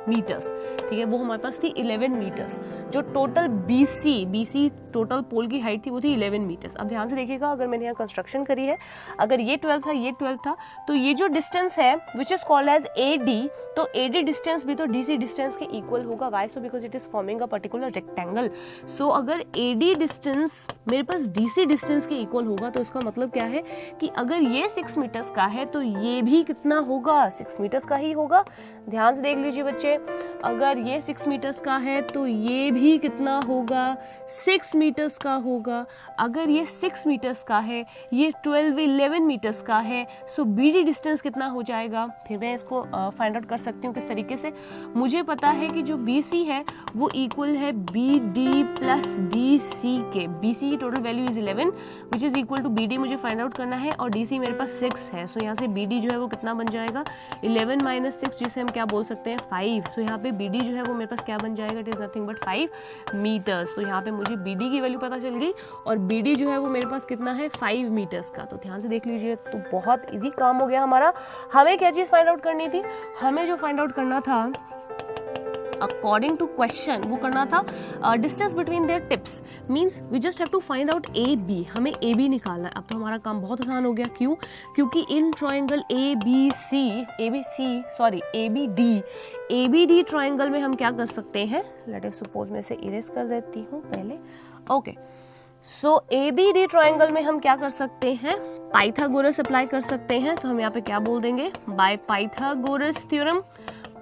मीटर्स, ठीक है, वो हमारे पास थी 11 मीटर्स। जो टोटल BC टोटल पोल की हाइट थी वो थी 11 मीटर्स। अब ध्यान से देखिएगा, अगर मैंने यहाँ कंस्ट्रक्शन करी है, अगर ये 12 था, ये 12 था, तो ये जो डिस्टेंस है which is called as AD, तो AD डिस्टेंस भी तो DC डिस्टेंस के इक्वल होगा। Why? So because it is forming a particular rectangle. So अगर AD डिस्टेंस मेरे पास DC डिस्टेंस के इक्वल होगा, तो इसका मतलब क्या है कि अगर ये 6 मीटर्स का है तो ये भी कितना होगा, 6 मीटर्स का ही होगा। ध्यान से देख लीजिए बच्चे, अगर ये 6 मीटर्स का है तो ये भी कितना होगा, 6 मीटर्स का होगा। अगर ये 6 मीटर्स का है, ये 11 मीटर्स का है, सो BD डिस्टेंस कितना हो जाएगा। फिर मैं इसको फाइंड आउट कर सकती हूँ किस तरीके से। मुझे पता है कि जो BC है वो इक्वल है BD प्लस DC के। BC की total value is 11 which is equal to BD, मुझे फाइंड आउट करना है, और DC मेरे पास 6 है। सो यहाँ से BD जो है वो कितना बन जाएगा, 11 माइनस 6, जिसे हम क्या बोल सकते हैं, 5। सो यहाँ पे BD जो है वो मेरे पास क्या बन जाएगा, it is nothing but 5 metres. तो यहाँ पे मुझे BD की वैल्यू पता चल गई, और BD जो है वो मेरे पास कितना है, 5 मीटर्स का। तो ध्यान से देख लीजिए, तो बहुत इजी काम हो गया हमारा। हमें क्या चीज़ फाइंड आउट करनी थी, हमें जो फाइंड आउट करना था अकॉर्डिंग टू क्वेश्चन, वो करना था distance between their tips, means we just have to find out AB। हमें AB निकालना है। अब तो हमारा काम बहुत आसान हो गया। क्यों? क्योंकि इन ट्रायंगल ABD ट्रायंगल में हम क्या कर सकते हैं, लेट अस सपोज मैं इसे इरेज कर देती हूँ पहले। ओके, सो ABD ट्रायंगल में हम क्या कर सकते हैं, पाइथागोरस अप्लाई कर सकते हैं। तो हम यहाँ पे क्या बोल देंगे, bye Pythagoras theorem.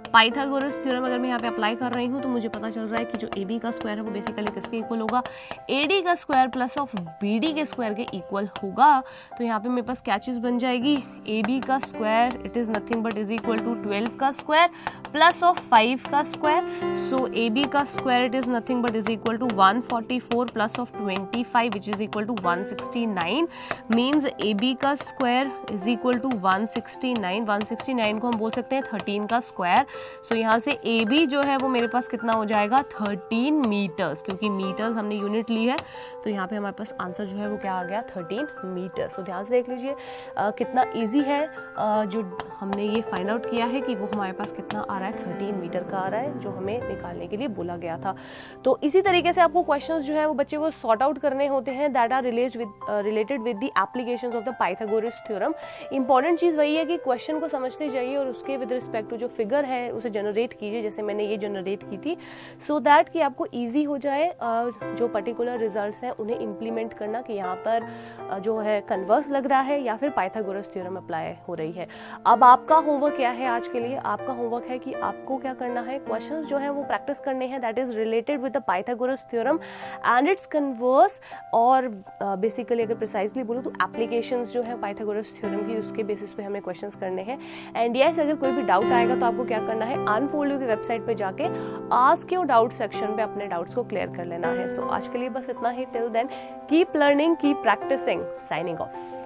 Pythagoras theorem अगर मैं यहाँ पे अप्लाई कर रही हूँ तो मुझे पता चल रहा है कि जो AB का स्क्वायर है वो बेसिकली किसके इक्वल होगा, AD का स्क्वायर प्लस ऑफ BD के स्क्वायर के इक्वल होगा। तो यहाँ पे मेरे पास क्या चीज़ बन जाएगी, AB का square it is nothing but is equal to 12 का स्क्वायर प्लस ऑफ 5 का स्क्वायर। सो AB का square it is nothing but is equal to 144 plus of 25 which is equal to 169, means AB का square is equal to 169। 169 को हम बोल सकते हैं 13 का स्क्वायर। सो यहाँ से AB जो है वो मेरे पास कितना हो जाएगा, 13 मीटर्स, क्योंकि मीटर्स हमने यूनिट ली है। तो यहाँ पे हमारे पास आंसर जो है वो क्या आ गया, 13 मीटर्स। तो ध्यान से देख लीजिए कितना इजी है। जो हमने ये फाइंड आउट किया है कि वो हमारे पास कितना आ रहा है, 13 मीटर का आ रहा है, जो हमें निकालने के लिए बोला गया था। तो इसी तरीके से आपको क्वेश्चंस जो है वो बच्चे को सॉर्ट आउट करने होते हैं, that are related with the applications of the Pythagoras theorem. Important चीज़ वही है कि क्वेश्चन को समझते जाइए और उसके विद रिस्पेक्ट टू जो फिगर है उसे जनरेट कीजिए, जैसे मैंने ये जनरेट की थी, सो दैट कि आपको ईजी हो जाए जो पर्टिकुलर रिजल्ट्स हैं उन्हें इम्प्लीमेंट करना, कि यहाँ पर जो है कन्वर्स लग रहा है या फिर पाइथागोरस थ्योरम अप्लाई हो रही है। अब आपका होमवर्क क्या है आज के लिए, आपका होमवर्क है कि आपको क्या करना है, क्वेश्चंस जो है वो प्रैक्टिस करने हैं, that is related with the Pythagoras theorem and it's converse, और बेसिकली अगर प्रिसाइजली बोलूँ तो एप्लीकेशंस जो है पाइथागोरस थ्योरम की, उसके बेसिस पे हमें क्वेश्चंस करने हैं। एंड यस, अगर कोई भी डाउट आएगा तो आपको क्या करना है, अनफोल्ड की वेबसाइट पे जाके आस्क योर डाउट सेक्शन पे अपने डाउट्स को क्लियर कर लेना है। सो आज के लिए बस इतना ही। Till then keep learning, keep practising, signing of.